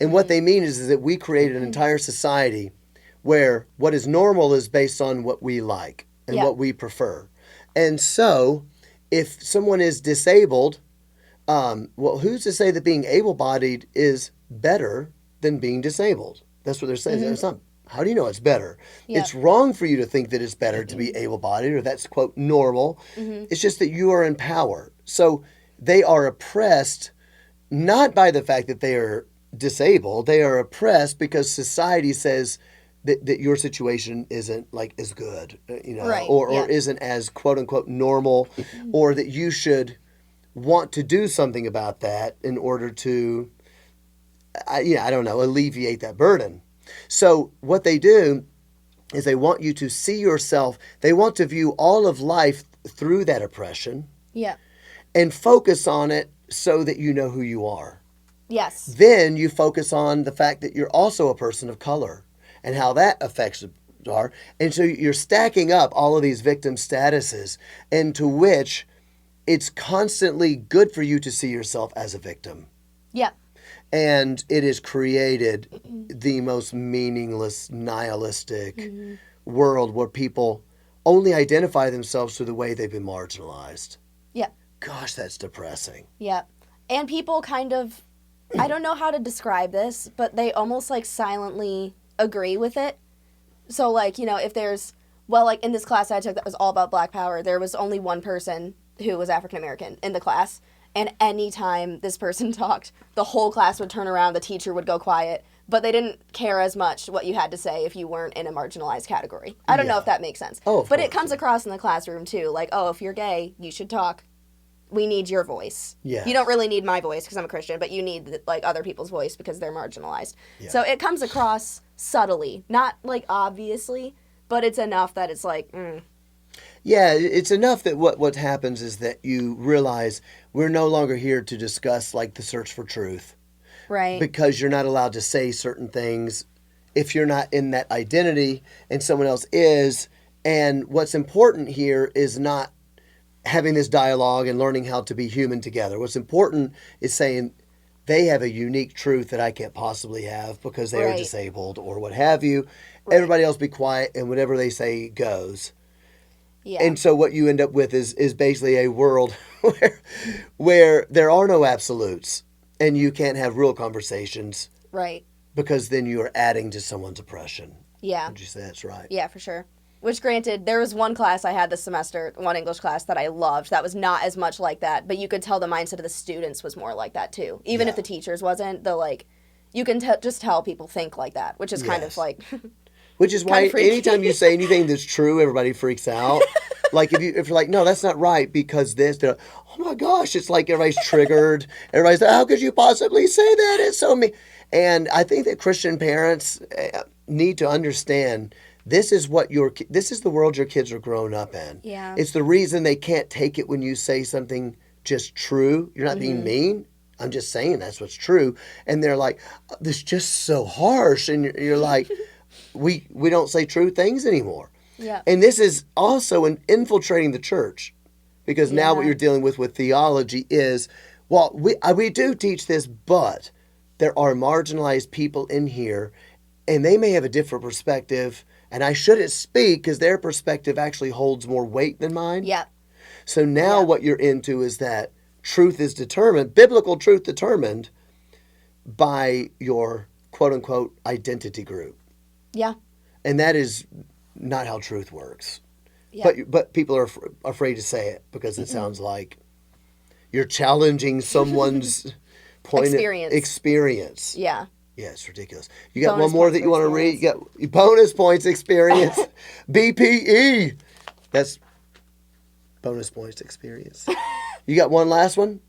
S1: And what they mean is that we created an entire society where what is normal is based on what we like and what we prefer. And so if someone is disabled, well, who's to say that being able-bodied is better than being disabled? That's what they're saying. It's not, how do you know it's better? It's wrong for you to think that it's better to be able-bodied, or that's, quote, normal. It's just that you are in power. So they are oppressed not by the fact that they are disabled. They are oppressed because society says that your situation isn't, like, as good, or isn't as, quote unquote, normal, or that you should want to do something about that in order to, I don't know, alleviate that burden. So what they do is they want you to see yourself. They want to view all of life through that oppression.
S2: Yeah.
S1: And focus on it so that you know who you are.
S2: Yes.
S1: Then you focus on the fact that you're also a person of color and how that affects are. And so you're stacking up all of these victim statuses, into which it's constantly good for you to see yourself as a victim.
S2: Yeah.
S1: And it has created the most meaningless, nihilistic world where people only identify themselves through the way they've been marginalized.
S2: Yeah.
S1: Gosh, that's depressing.
S2: Yeah. And people kind of, I don't know how to describe this, but they almost, like, silently agree with it. So, like, if there's, well, like, in this class I took that was all about Black Power, there was only one person who was African American in the class. And anytime this person talked, the whole class would turn around, the teacher would go quiet, but they didn't care as much what you had to say if you weren't in a marginalized category. I don't know if that makes sense. But it comes across in the classroom, too. Like, oh, if you're gay, you should talk. We need your voice.
S1: Yeah.
S2: You don't really need my voice because I'm a Christian, but you need, like, other people's voice because they're marginalized. Yeah. So it comes across subtly, not, like, obviously, but it's enough that it's like,
S1: Yeah, it's enough that what happens is that you realize we're no longer here to discuss, like, the search for truth.
S2: Right.
S1: Because you're not allowed to say certain things if you're not in that identity and someone else is. And what's important here is not having this dialogue and learning how to be human together. What's important is saying they have a unique truth that I can't possibly have because they are disabled or what have you. Right. Everybody else be quiet, and whatever they say goes. Yeah. And so what you end up with is basically a world where there are no absolutes and you can't have real conversations.
S2: Right.
S1: Because then you are adding to someone's oppression.
S2: Yeah.
S1: Would you say that's right?
S2: Yeah, for sure. Which, granted, there was one class I had this semester, one English class that I loved, that was not as much like that, but you could tell the mindset of the students was more like that, too. Even if the teachers wasn't, you can just tell people think like that, which is kind of like...
S1: Which is why anytime you say anything that's true, everybody freaks out. Like, if you're like, no, that's not right because this, they're like, oh my gosh, it's like everybody's triggered. Everybody's like, how could you possibly say that? It's so mean. And I think that Christian parents need to understand this is the world your kids are growing up in.
S2: Yeah.
S1: It's the reason they can't take it when you say something just true. You're not being mean. I'm just saying that's what's true. And they're like, this is just so harsh. And you're like, we don't say true things anymore.
S2: Yeah.
S1: And this is also infiltrating the church, because now what you're dealing with theology is, well, we do teach this, but there are marginalized people in here, and they may have a different perspective, and I shouldn't speak because their perspective actually holds more weight than mine.
S2: Yeah.
S1: So now
S2: Yeah.
S1: what you're into is that truth is determined, biblical truth determined by your quote unquote identity group.
S2: Yeah.
S1: And that is not how truth works.
S2: Yeah.
S1: But people are afraid to say it because it sounds like you're challenging someone's experience.
S2: Yeah.
S1: Yeah, it's ridiculous. You got
S2: Bonus
S1: one more
S2: points
S1: that
S2: for
S1: you want to read? You
S2: experience.
S1: got bonus points experience. BPE. That's bonus points experience. You got one last one?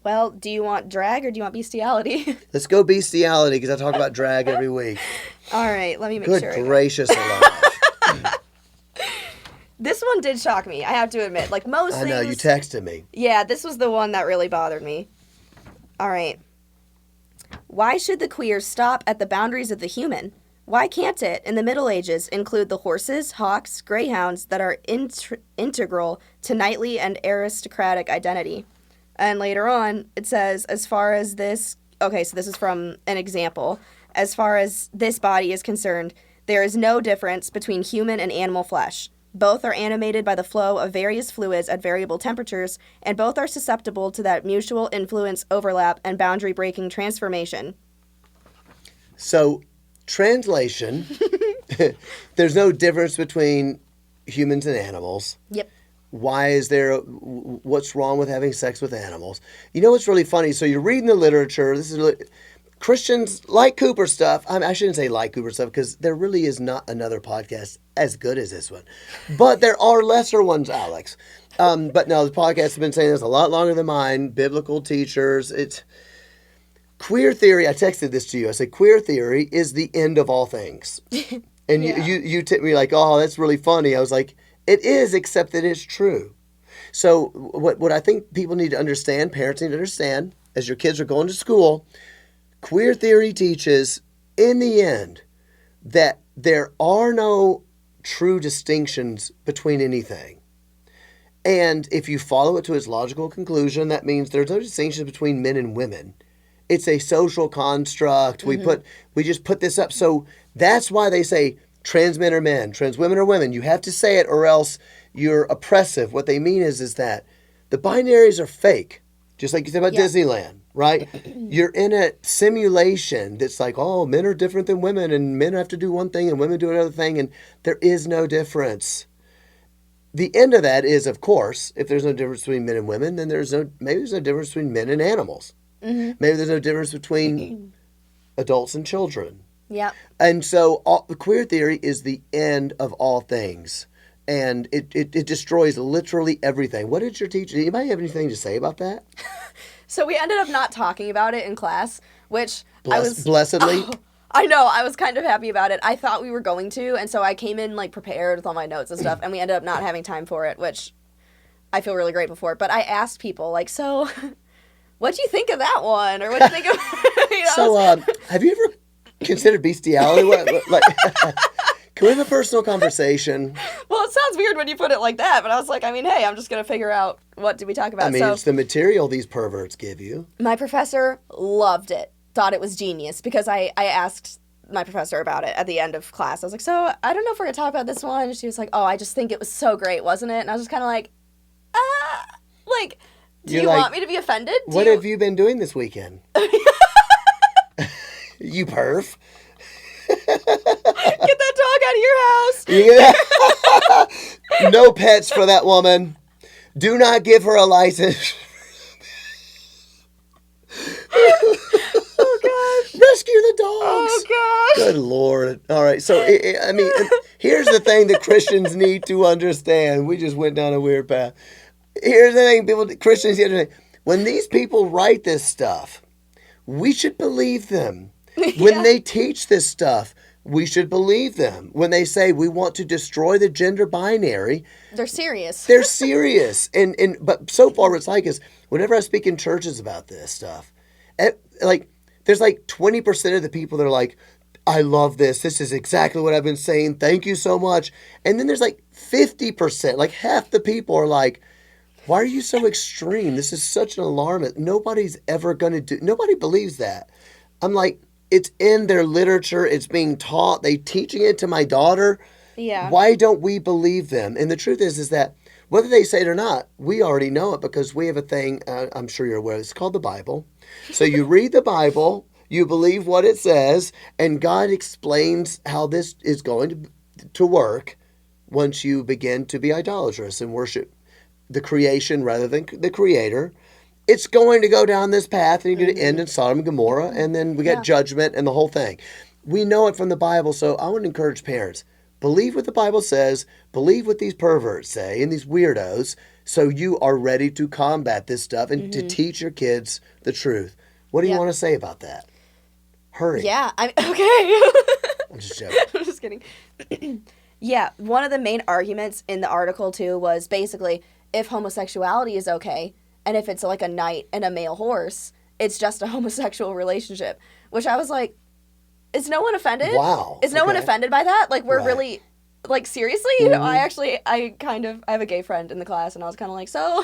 S2: Well, do you want drag or do you want bestiality?
S1: Let's go bestiality because I talk about drag every week.
S2: All right, let me make
S1: Good
S2: sure.
S1: gracious alive.
S2: This one did shock me, I have to admit. Like most
S1: I
S2: things.
S1: know, you texted me.
S2: Yeah, this was the one that really bothered me. All right. Why should the queers stop at the boundaries of the human? Why can't it, in the Middle Ages, include the horses, hawks, greyhounds that are integral to knightly and aristocratic identity? And later on, it says, as far as this... Okay, so this is from an example. As far as this body is concerned, there is no difference between human and animal flesh. Both are animated by the flow of various fluids at variable temperatures, and both are susceptible to that mutual influence, overlap, and boundary-breaking transformation.
S1: So, translation, there's no difference between humans and animals.
S2: Yep.
S1: Why is there, what's wrong with having sex with animals? You know what's really funny? So you're reading the literature. This is Christians like Cooper stuff. I shouldn't say like Cooper stuff because there really is not another podcast as good as this one. But there are lesser ones, Alex. But no, the podcast has been saying this a lot longer than mine. Biblical teachers. It's queer theory. I texted this to you. I said, queer theory is the end of all things. And
S2: Yeah.
S1: you tipped me like, oh, that's really funny. I was like, it is, except that it's true. So what I think people need to understand, parents need to understand, as your kids are going to school, queer theory teaches, in the end, that there are no true distinctions between anything. And if you follow it to its logical conclusion, that means there's no distinction between men and women. It's a social construct. We just put this up. So that's why they say trans men are men, trans women are women. You have to say it or else you're oppressive. What they mean is that the binaries are fake. Just like you said about Disneyland, right? You're in a simulation that's like, oh, men are different than women and men have to do one thing and women do another thing. And there is no difference. The end of that is, of course, if there's no difference between men and women, then maybe there's no difference between men and animals. Mm-hmm. Maybe there's no difference between adults and children.
S2: Yep.
S1: And so queer theory is the end of all things. And it destroys literally everything. What did your teacher... Did anybody have anything to say about that?
S2: So we ended up not talking about it in class, which
S1: Blessedly?
S2: Oh, I know, I was kind of happy about it. I thought we were going to, and so I came in like prepared with all my notes and stuff, and we ended up not having time for it, which I feel really grateful for. But I asked people, like, so what'd you think of that one? Or what'd you think of... you know?
S1: So, have you ever considered bestiality? Can we have a personal conversation?
S2: Well, it sounds weird when you put it like that, but I was like, I mean, hey, I'm just going to figure out what did we talk about.
S1: I mean, it's the material these perverts give you.
S2: My professor loved it, thought it was genius, because I asked my professor about it at the end of class. I was like, so I don't know if we're going to talk about this one. She was like, oh, I just think it was so great, wasn't it? And I was just kind of like, do you want me to be offended?
S1: What have you been doing this weekend? You perv.
S2: Get that dog out of your house.
S1: No pets for that woman. Do not give her a license.
S2: Oh, gosh.
S1: Rescue the dogs.
S2: Oh, gosh.
S1: Good Lord. All right. So, I mean, here's the thing that Christians need to understand. We just went down a weird path. Here's the thing Christians need to understand. When these people write this stuff, we should believe them. When they teach this stuff, we should believe them. When they say we want to destroy the gender binary,
S2: They're serious.
S1: they're serious. But so far, what it's like is whenever I speak in churches about this stuff, there's like 20% of the people that are like, I love this. This is exactly what I've been saying. Thank you so much. And then there's like 50%, like half the people are like, why are you so extreme? This is such an alarmist. Nobody's ever going to do. Nobody believes that. I'm like, it's in their literature. It's being taught. They teaching it to my daughter.
S2: Yeah.
S1: Why don't we believe them? And the truth is that whether they say it or not, we already know it because we have a thing, I'm sure you're aware, it's called the Bible. So you read the Bible, you believe what it says, and God explains how this is going to work once you begin to be idolatrous and worship the creation rather than the creator. It's going to go down this path and you're going to end in Sodom and Gomorrah, and then we get
S2: Yeah.
S1: judgment and the whole thing. We know it from the Bible, so I would encourage parents, believe what the Bible says, believe what these perverts say and these weirdos, so you are ready to combat this stuff and to teach your kids the truth. What do you
S2: Yep.
S1: want to say about that? Hurry.
S2: Yeah, okay.
S1: I'm just joking.
S2: I'm just kidding. Yeah, one of the main arguments in the article too was basically if homosexuality is okay, and if it's like a knight and a male horse, it's just a homosexual relationship. Which I was like, is no one offended?
S1: Wow.
S2: Is no one
S1: Okay.
S2: offended by that? Like, we're
S1: Right.
S2: really, like, seriously? You know, I have a gay friend in the class, and I was kind of like, so,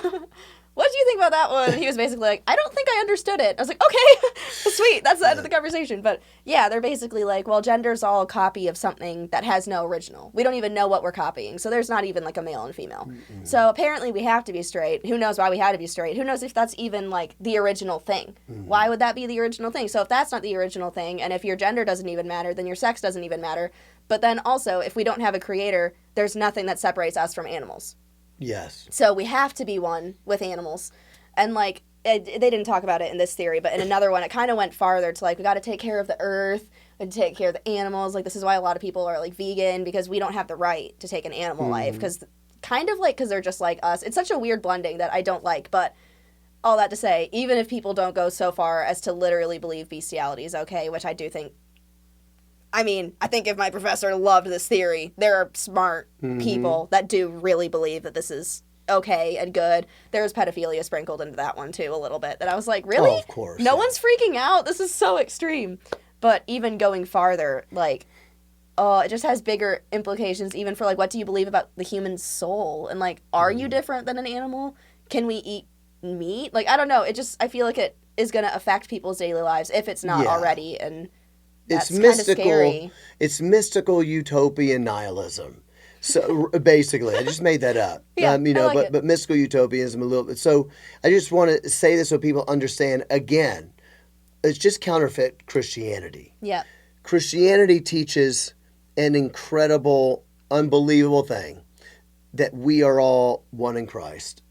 S2: what do you think about that one? And he was basically like, I don't think I understood it. I was like, okay, sweet, that's the end of the conversation. But yeah, they're basically like, well, gender's all a copy of something that has no original. We don't even know what we're copying, so there's not even like a male and female. So apparently we have to be straight. Who knows why we had to be straight? Who knows if that's even like the original thing? Why would that be the original thing? So if that's not the original thing, and if your gender doesn't even matter, then your sex doesn't even matter. But then also, if we don't have a creator, there's nothing that separates us from animals.
S1: Yes.
S2: So we have to be one with animals. And like, they didn't talk about it in this theory, but in another one, it kind of went farther to like, we got to take care of the earth and take care of the animals. Like, this is why a lot of people are like vegan, because we don't have the right to take an animal life. Because kind of like, because they're just like us. It's such a weird blending that I don't like. But all that to say, even if people don't go so far as to literally believe bestiality is okay, which I do think, I mean, I think if my professor loved this theory, there are smart people that do really believe that this is okay and good. There was pedophilia sprinkled into that one too a little bit, that I was like, really?
S1: Oh, of course.
S2: No
S1: yeah.
S2: one's freaking out. This is so extreme. But even going farther, like, it just has bigger implications even for like, what do you believe about the human soul? And like, are you different than an animal? Can we eat meat? Like, I don't know. It just, I feel like it is going to affect people's daily lives if it's not
S1: Yeah.
S2: already. And that's
S1: It's
S2: kind of
S1: mystical.
S2: scary.
S1: It's mystical utopian nihilism. So basically, I just made that up.
S2: Yeah,
S1: you know,
S2: I like it.
S1: but mystical utopianism a little bit. So I just want to say this so people understand. Again, it's just counterfeit Christianity.
S2: Yeah.
S1: Christianity teaches an incredible, unbelievable thing, that we are all one in Christ.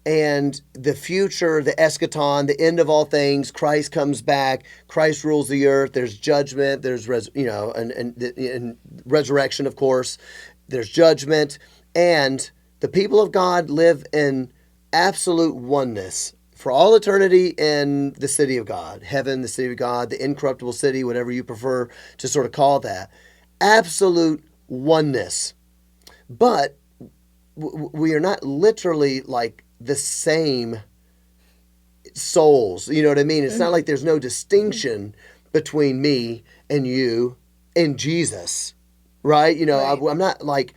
S1: And the future, the eschaton, the end of all things, Christ comes back, Christ rules the earth, there's judgment, there's and resurrection, of course, there's judgment, and the people of God live in absolute oneness for all eternity in the city of God, heaven, the city of God, the incorruptible city, whatever you prefer to sort of call that. Absolute oneness. But we are not literally like the same souls. You know what I mean? It's not like there's no distinction between me and you and Jesus, right? You know,
S2: Right.
S1: I'm not like,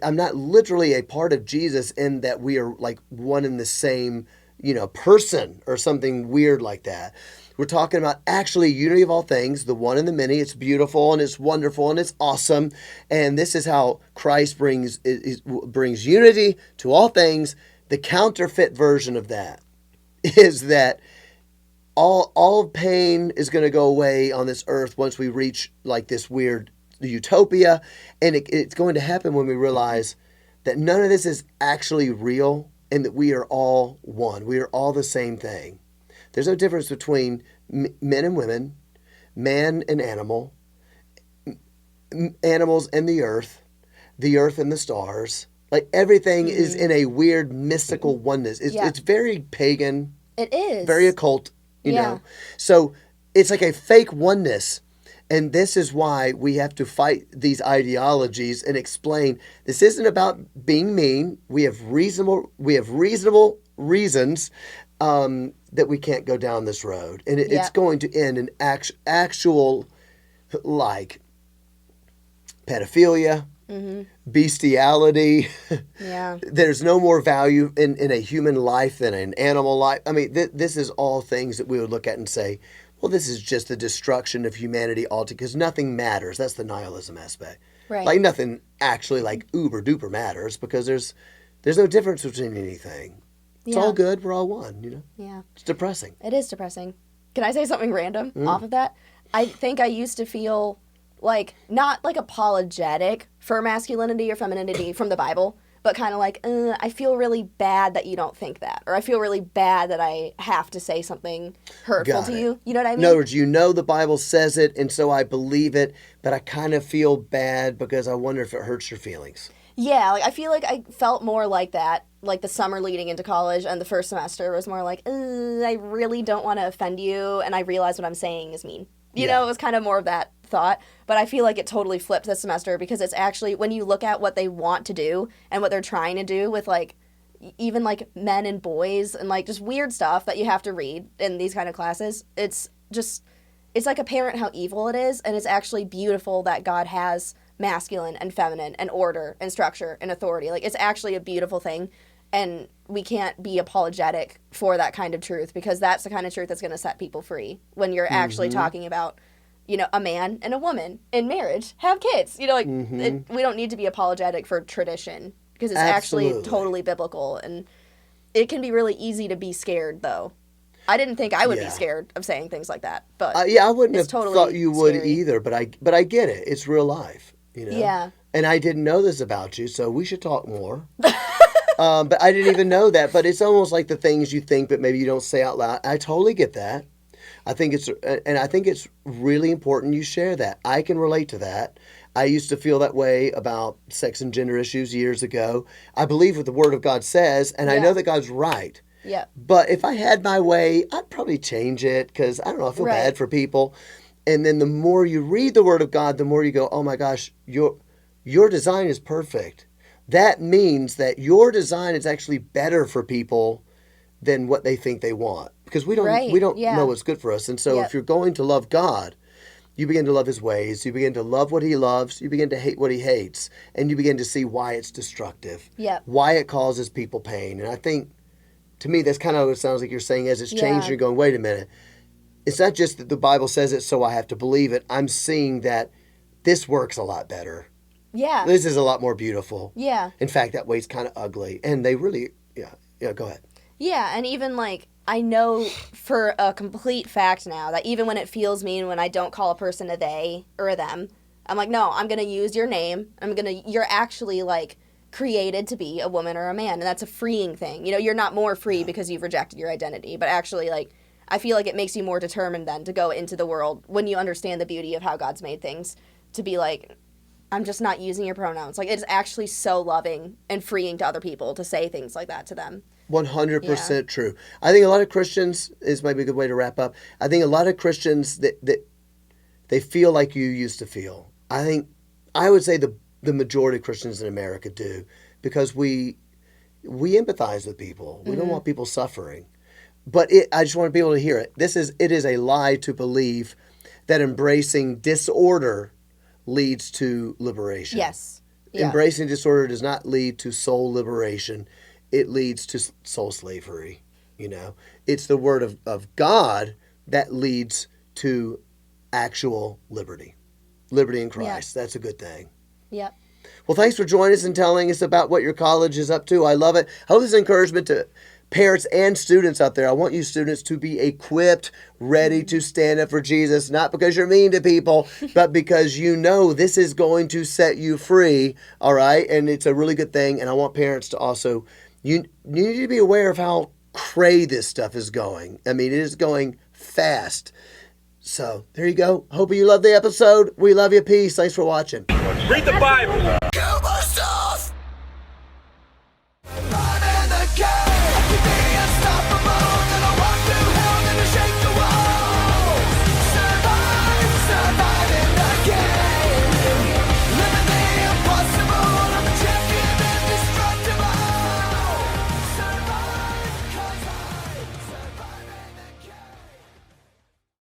S1: I'm not literally a part of Jesus in that we are like one and the same, you know, person or something weird like that. We're talking about actually unity of all things, the one and the many. It's beautiful and it's wonderful and it's awesome. And this is how Christ brings unity to all things. The counterfeit version of that is that all pain is going to go away on this earth once we reach like this weird utopia. And it's going to happen when we realize that none of this is actually real and that we are all one. We are all the same thing. There's no difference between men and women, man and animal, animals and the earth and the stars. Like everything is in a weird mystical oneness. It's very pagan.
S2: It is.
S1: Very occult, you
S2: Yeah.
S1: know. So it's like a fake oneness. And this is why we have to fight these ideologies and explain this isn't about being mean. We have reasonable reasons that we can't go down this road. And it's going to end in actual like pedophilia, bestiality.
S2: Yeah.
S1: There's no more value in a human life than an animal life. I mean, this is all things that we would look at and say, well, this is just the destruction of humanity altogether because nothing matters. That's the nihilism aspect.
S2: Right.
S1: Like nothing actually like uber duper matters because there's no difference between anything. It's all good. We're all one, you know?
S2: Yeah.
S1: It's depressing.
S2: It is depressing. Can I say something random off of that? I think I used to feel like, not like apologetic for masculinity or femininity from the Bible, but kind of like, I feel really bad that you don't think that. Or I feel really bad that I have to say something hurtful to you. You know what I mean?
S1: In other words, you know the Bible says it, and so I believe it, but I kind of feel bad because I wonder if it hurts your feelings.
S2: Yeah, like I feel like I felt more like that, like the summer leading into college, and the first semester was more like, I really don't want to offend you, and I realize what I'm saying is mean. You know, it was kind of more of that thought, but I feel like it totally flipped this semester because it's actually, when you look at what they want to do and what they're trying to do with like, even like men and boys and like just weird stuff that you have to read in these kind of classes, it's like apparent how evil it is, and it's actually beautiful that God has masculine and feminine and order and structure and authority. Like, it's actually a beautiful thing, and we can't be apologetic for that kind of truth because that's the kind of truth that's going to set people free when you're actually talking about, you know, a man and a woman in marriage have kids. You know, like we don't need to be apologetic for tradition because it's actually totally biblical, and it can be really easy to be scared though. I didn't think I would be scared of saying things like that, but
S1: I wouldn't have
S2: totally
S1: thought you would
S2: scary.
S1: either. But I get it. It's real life, you know.
S2: Yeah.
S1: And I didn't know this about you, so we should talk more. But I didn't even know that. But it's almost like the things you think, but maybe you don't say out loud. I totally get that. I think it's really important you share that. I can relate to that. I used to feel that way about sex and gender issues years ago. I believe what the Word of God says, and I know that God's right.
S2: Yeah.
S1: But if I had my way, I'd probably change it because, I don't know, I feel bad for people. And then the more you read the Word of God, the more you go, oh my gosh, your design is perfect. That means that your design is actually better for people than what they think they want. Because we don't know what's good for us. And so if you're going to love God, you begin to love His ways. You begin to love what He loves. You begin to hate what He hates. And you begin to see why it's destructive. Why it causes people pain. And I think, to me, that's kind of what it sounds like you're saying as it's changed. You're going, wait a minute. It's not just that the Bible says it, so I have to believe it. I'm seeing that this works a lot better.
S2: Yeah.
S1: This is a lot more beautiful.
S2: Yeah.
S1: In fact, that way's kind of ugly. And they really, go ahead.
S2: Yeah, and even like, I know for a complete fact now that even when it feels mean when I don't call a person a they or a them, I'm like, no, I'm going to use your name. You're actually like created to be a woman or a man, and that's a freeing thing. You know, you're not more free because you've rejected your identity, but actually like, I feel like it makes you more determined then to go into the world when you understand the beauty of how God's made things, to be like, I'm just not using your pronouns. Like, it's actually so loving and freeing to other people to say things like that to them.
S1: 100% true. I think a lot of Christians, is maybe a good way to wrap up. I think a lot of Christians that they feel like you used to feel. I would say the majority of Christians in America do, because we empathize with people. We don't want people suffering. But I just want people to hear it. It is a lie to believe that embracing disorder leads to liberation.
S2: Yes. Yeah.
S1: Embracing disorder does not lead to soul liberation. It leads to soul slavery. You know, it's the Word of God that leads to actual liberty. Liberty in Christ. That's a good thing.
S2: Yep.
S1: Well, thanks for joining us and telling us about what your college is up to. I love it. I hope this is encouragement to parents and students out there. I want you students to be equipped, ready to stand up for Jesus, not because you're mean to people, but because you know this is going to set you free, all right? And it's a really good thing. And I want parents to also, you need to be aware of how cray this stuff is going. I mean, it is going fast. So there you go. Hope you love the episode. We love you. Peace. Thanks for watching.
S3: Read the Bible.
S1: Come on.